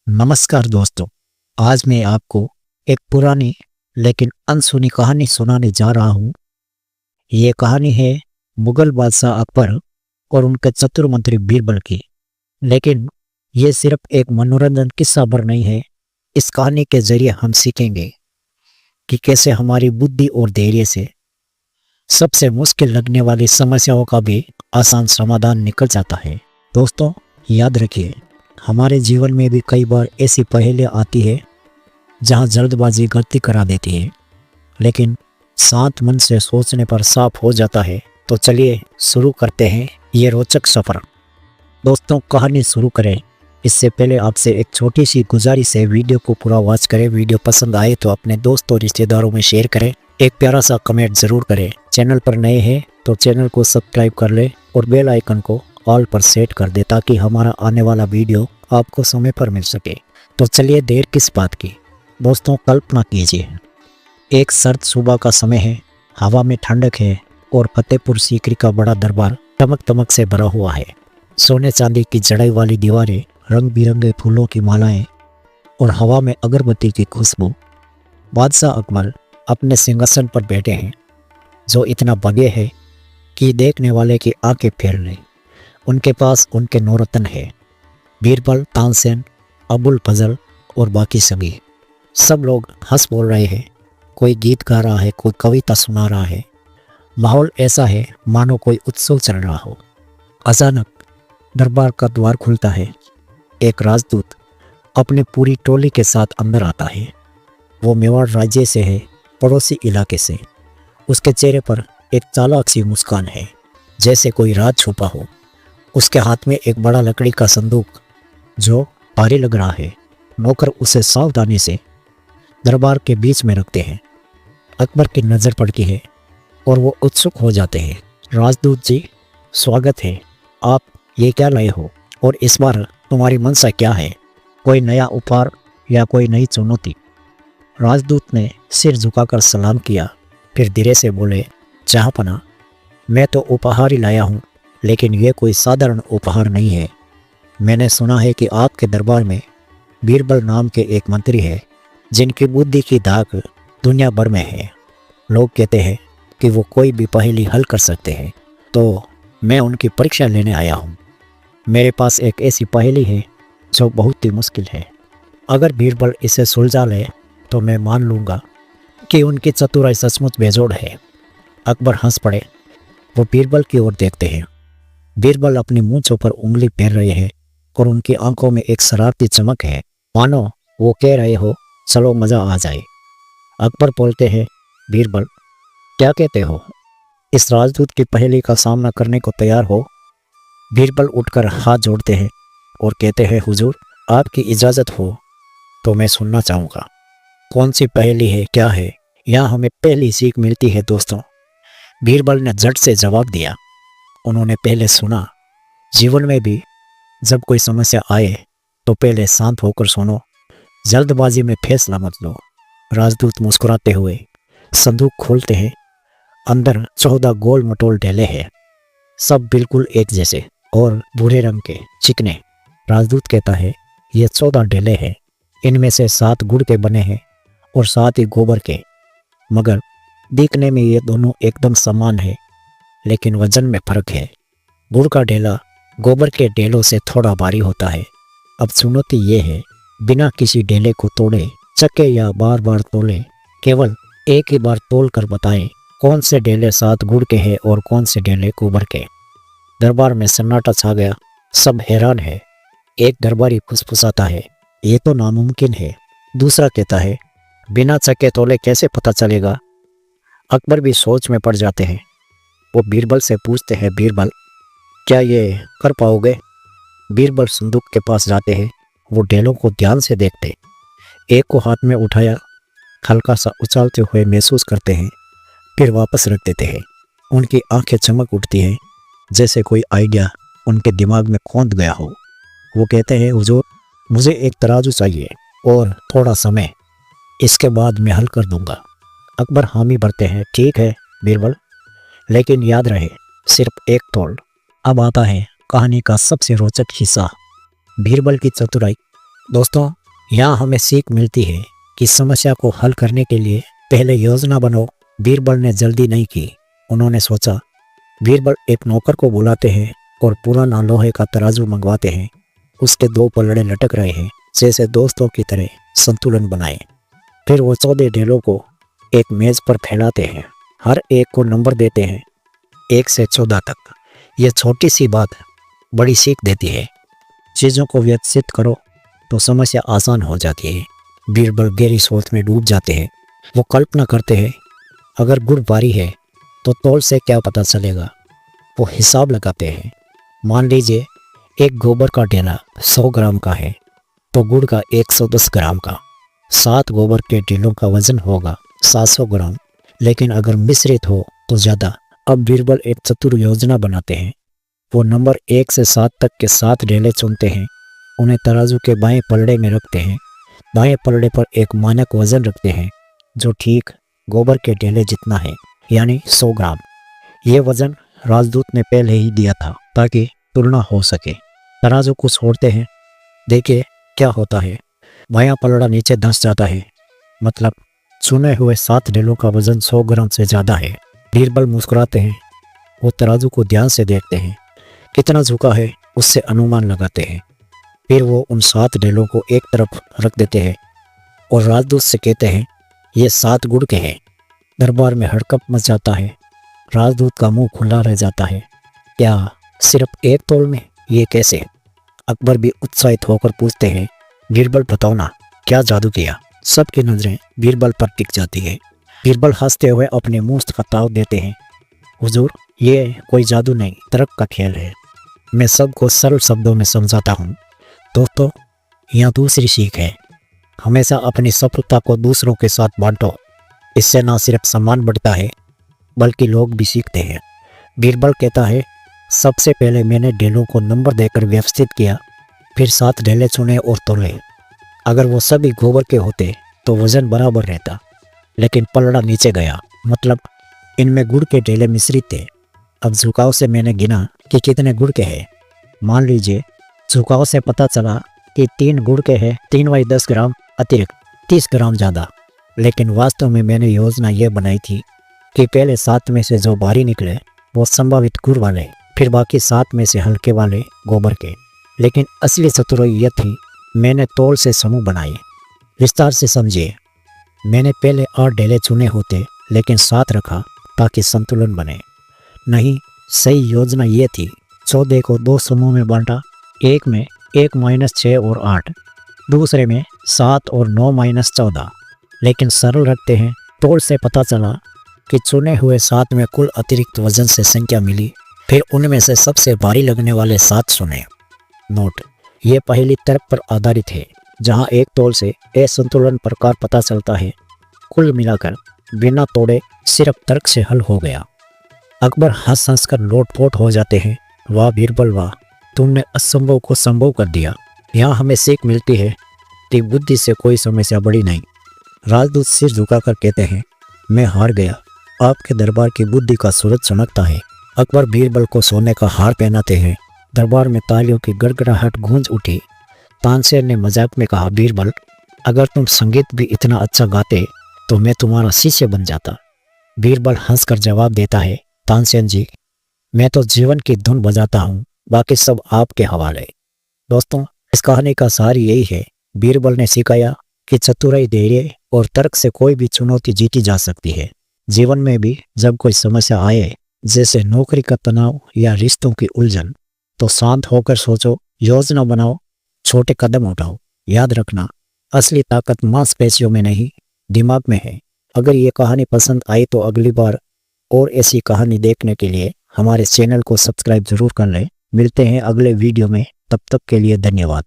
नमस्कार दोस्तों। आज मैं आपको एक पुरानी लेकिन अनसुनी कहानी सुनाने जा रहा हूँ। ये कहानी है मुगल बादशाह अकबर और उनके चतुर मंत्री बीरबल की। लेकिन ये सिर्फ एक मनोरंजन किस्सा भर नहीं है। इस कहानी के जरिए हम सीखेंगे कि कैसे हमारी बुद्धि और धैर्य से सबसे मुश्किल लगने वाली समस्याओं का भी आसान समाधान निकल जाता है। दोस्तों, याद रखिए, हमारे जीवन में भी कई बार ऐसी पहेलियाँ आती है जहाँ जल्दबाजी गलती करा देती है, लेकिन शांत मन से सोचने पर साफ हो जाता है। तो चलिए शुरू करते हैं ये रोचक सफ़र। दोस्तों, कहानी शुरू करें इससे पहले आपसे एक छोटी सी गुजारिश है, वीडियो को पूरा वॉच करें। वीडियो पसंद आए तो अपने दोस्तों और रिश्तेदारों में शेयर करें। एक प्यारा सा कमेंट ज़रूर करें। चैनल पर नए हैं तो चैनल को सब्सक्राइब कर लें और बेल आइकन को ऑल पर सेट कर दे ताकि हमारा आने वाला वीडियो आपको समय पर मिल सके। तो चलिए देर किस बात की। दोस्तों, कल्पना कीजिए, एक सर्द सुबह का समय है, हवा में ठंडक है और फतेहपुर सीकरी का बड़ा दरबार टमक टमक से भरा हुआ है। सोने चांदी की जड़ाई वाली दीवारें, रंग बिरंगे फूलों की मालाएं और हवा में अगरबत्ती की खुशबू। बादशाह अकबर अपने सिंहासन पर बैठे हैं, जो इतना भव्य है कि देखने वाले की आंखें फेर लें। उनके पास उनके नौरत्न है, बीरबल, तानसेन, अबुल फजल और बाकी सभी। सब लोग हंस बोल रहे हैं, कोई गीत गा रहा है, कोई कविता सुना रहा है। माहौल ऐसा है मानो कोई उत्सव चल रहा हो। अचानक दरबार का द्वार खुलता है। एक राजदूत अपनी पूरी टोली के साथ अंदर आता है। वो मेवाड़ राज्य से है, पड़ोसी इलाके से। उसके चेहरे पर एक चालाक सी मुस्कान है, जैसे कोई राज छुपा हो। उसके हाथ में एक बड़ा लकड़ी का संदूक जो भारी लग रहा है। नौकर उसे सावधानी से दरबार के बीच में रखते हैं। अकबर की नज़र पड़ती है और वो उत्सुक हो जाते हैं। राजदूत जी, स्वागत है। आप ये क्या लाए हो और इस बार तुम्हारी मंशा क्या है? कोई नया उपहार या कोई नई चुनौती? राजदूत ने सिर झुकाकर सलाम किया, फिर धीरे से बोले, जहाँपनाह, मैं तो उपहार ही लाया हूँ, लेकिन यह कोई साधारण उपहार नहीं है। मैंने सुना है कि आपके दरबार में बीरबल नाम के एक मंत्री है, जिनकी बुद्धि की धाक दुनिया भर में है। लोग कहते हैं कि वो कोई भी पहेली हल कर सकते हैं, तो मैं उनकी परीक्षा लेने आया हूँ। मेरे पास एक ऐसी पहेली है जो बहुत ही मुश्किल है। अगर बीरबल इसे सुलझा ले तो मैं मान लूँगा कि उनकी चतुराई सचमुच बेजोड़ है। अकबर हंस पड़े। वो बीरबल की ओर देखते हैं। बीरबल अपनी मूंछों पर उंगली फेर रहे हैं और उनकी आंखों में एक शरारती चमक है, मानो वो कह रहे हो, चलो मज़ा आ जाए। अकबर बोलते हैं, बीरबल, क्या कहते हो? इस राजदूत की पहेली का सामना करने को तैयार हो? बीरबल उठकर हाथ जोड़ते हैं और कहते हैं, हुजूर, आपकी इजाज़त हो तो मैं सुनना चाहूँगा। कौन सी पहेली है, क्या है? यहाँ हमें पहली सीख मिलती है दोस्तों। बीरबल ने झट से जवाब दिया। उन्होंने पहले सुना। जीवन में भी जब कोई समस्या आए तो पहले शांत होकर सुनो, जल्दबाजी में फैसला मत लो। राजदूत मुस्कुराते हुए संदूक खोलते हैं। अंदर 14 गोल मटोल ढेले हैं, सब बिल्कुल एक जैसे और भूरे रंग के, चिकने। राजदूत कहता है, ये 14 ढेले हैं। इनमें से 7 गुड़ के बने हैं और 7 ही गोबर के। मगर दिखने में ये दोनों एकदम समान है, लेकिन वजन में फर्क है। गुड़ का ढेला गोबर के ढेलों से थोड़ा भारी होता है। अब चुनौती ये है, बिना किसी ढेले को तोड़े, चक्के या बार बार तोले, केवल एक ही बार तोल कर बताएं कौन से ढेले 7 गुड़ के हैं और कौन से ढेले गोबर के। दरबार में सन्नाटा छा गया। सब हैरान है। एक दरबारी फुसफुसाता है, ये तो नामुमकिन है। दूसरा कहता है, बिना चक्के तोले कैसे पता चलेगा? अकबर भी सोच में पड़ जाते हैं। वो बीरबल से पूछते हैं, बीरबल, क्या ये कर पाओगे? बीरबल संदूक के पास जाते हैं। वो ढेलों को ध्यान से देखते, एक को हाथ में उठाया, हल्का सा उछालते हुए महसूस करते हैं, फिर वापस रख देते हैं। उनकी आंखें चमक उठती हैं, जैसे कोई आइडिया उनके दिमाग में खोद गया हो। वो कहते हैं, हुजूर, मुझे एक तराजू चाहिए और थोड़ा समय, इसके बाद मैं हल कर दूंगा। अकबर हामी भरते हैं, ठीक है बीरबल, लेकिन याद रहे, सिर्फ एक तोल। अब आता है कहानी का सबसे रोचक हिस्सा, बीरबल की चतुराई दोस्तों, यहाँ हमें सीख मिलती है कि समस्या को हल करने के लिए पहले योजना बनाओ। बीरबल ने जल्दी नहीं की। उन्होंने सोचा, बीरबल एक नौकर को बुलाते हैं और पुराना लोहे का तराजू मंगवाते हैं। उसके दो पलड़े लटक रहे हैं, जैसे दोस्तों की तरह संतुलन बनाए। फिर वो 14 ढेलों को एक मेज पर फैलाते हैं, हर एक को नंबर देते हैं 1 से 14 तक। यह छोटी सी बात बड़ी सीख देती है। चीज़ों को व्यवस्थित करो तो समस्या आसान हो जाती है। बीरबल गहरी सोच में डूब जाते हैं। वो कल्पना करते हैं, अगर गुड़ भारी है तो तौल से क्या पता चलेगा। वो हिसाब लगाते हैं। मान लीजिए एक गोबर का ढेला 100 ग्राम का है तो गुड़ का 110 ग्राम का। 7 गोबर के ढेलों का वजन होगा 700 ग्राम, लेकिन अगर मिश्रित हो तो ज़्यादा। अब बीरबल एक चतुर योजना बनाते हैं। वो नंबर 1 से 7 तक के 7 ढेले चुनते हैं, उन्हें तराजू के बाएं पलड़े में रखते हैं। दाएं पलड़े पर एक मानक वजन रखते हैं जो ठीक गोबर के ढेले जितना है, यानी 100 ग्राम। ये वजन राजदूत ने पहले ही दिया था ताकि तुलना हो सके। तराजू को छोड़ते हैं। देखिए क्या होता है। बायां पलड़ा नीचे धंस जाता है, मतलब चुने हुए 7 ढेलों का वजन 100 ग्राम से ज़्यादा है। बीरबल मुस्कुराते हैं। वो तराजू को ध्यान से देखते हैं, कितना झुका है उससे अनुमान लगाते हैं। फिर वो उन 7 ढेलों को एक तरफ रख देते हैं और राजदूत से कहते हैं, ये 7 गुड़ के हैं। दरबार में हड़कंप मच जाता है। राजदूत का मुंह खुला रह जाता है। क्या सिर्फ एक तौल में? ये कैसे? अकबर भी उत्साहित होकर पूछते हैं, बीरबल बताओ ना, क्या जादू किया? सबकी नजरें बीरबल पर टिक जाती है। बीरबल हंसते हुए अपने मुंह का ताव देते हैं, हुजूर ये कोई जादू नहीं, तर्क का खेल है। मैं सबको सरल शब्दों में समझाता हूँ। दोस्तों, यहाँ दूसरी सीख है, हमेशा अपनी सफलता को दूसरों के साथ बांटो। इससे ना सिर्फ सम्मान बढ़ता है बल्कि लोग भी सीखते हैं। बीरबल कहता है, सबसे पहले मैंने ढेलों को नंबर देकर व्यवस्थित किया, फिर 7 ढेले चुने और तोले। अगर वो सभी गोबर के होते तो वजन बराबर रहता, लेकिन पलड़ा नीचे गया, मतलब इनमें गुड़ के ढेले मिश्रित थे। अब झुकाव से मैंने गिना कि कितने गुड़ के हैं। मान लीजिए झुकाव से पता चला कि 3 गुड़ के हैं, 3 × 10 ग्राम अतिरिक्त, 30 ग्राम ज़्यादा। लेकिन वास्तव में मैंने योजना ये बनाई थी कि पहले 7 में से जो भारी निकले वो संभावित गुड़ वाले, फिर बाकी 7 में से हल्के वाले गोबर के। लेकिन असली चतुराई यह थी, मैंने तौल से समूह बनाए। विस्तार से समझिए। मैंने पहले 8 ढेले चुने होते, लेकिन 7 रखा ताकि संतुलन बने। नहीं, सही योजना ये थी, 14 को 2 समूह में बांटा। एक में 1 - 6 और 8, दूसरे में 7 और 9 - 14। लेकिन सरल रखते हैं। तौल से पता चला कि चुने हुए 7 में कुल अतिरिक्त वजन से संख्या मिली, फिर उनमें से सबसे भारी लगने वाले 7 चुने। नोट, ये पहली तर्क पर आधारित है, जहां एक तौल से असंतुलन प्रकार पता चलता है। कुल मिलाकर बिना तोड़े सिर्फ तर्क से हल हो गया। अकबर हंस हंस कर लोटपोट हो जाते हैं। वाह बीरबल वाह, तुमने असंभव को संभव कर दिया। यहाँ हमें सीख मिलती है कि बुद्धि से कोई समस्या बड़ी नहीं। राजदूत सिर झुकाकर कहते हैं, मैं हार गया, आपके दरबार की बुद्धि का सूरज चमकता है। अकबर बीरबल को सोने का हार पहनाते हैं। दरबार में तालियों की गड़गड़ाहट गूंज उठी। तानसेन ने मजाक में कहा, बीरबल अगर तुम संगीत भी इतना अच्छा गाते तो मैं तुम्हारा शिष्य बन जाता। बीरबल हंसकर जवाब देता है, तानसेन जी, मैं तो जीवन की धुन बजाता हूँ, बाकी सब आपके हवाले। दोस्तों, इस कहानी का सार यही है, बीरबल ने सिखाया कि चतुराई, धैर्य और तर्क से कोई भी चुनौती जीती जा सकती है। जीवन में भी जब कोई समस्या आए, जैसे नौकरी का तनाव या रिश्तों की उलझन, तो शांत होकर सोचो, योजना बनाओ, छोटे कदम उठाओ। याद रखना, असली ताकत मांसपेशियों में नहीं, दिमाग में है। अगर ये कहानी पसंद आई तो अगली बार और ऐसी कहानी देखने के लिए हमारे चैनल को सब्सक्राइब जरूर कर लें। मिलते हैं अगले वीडियो में, तब तक के लिए धन्यवाद।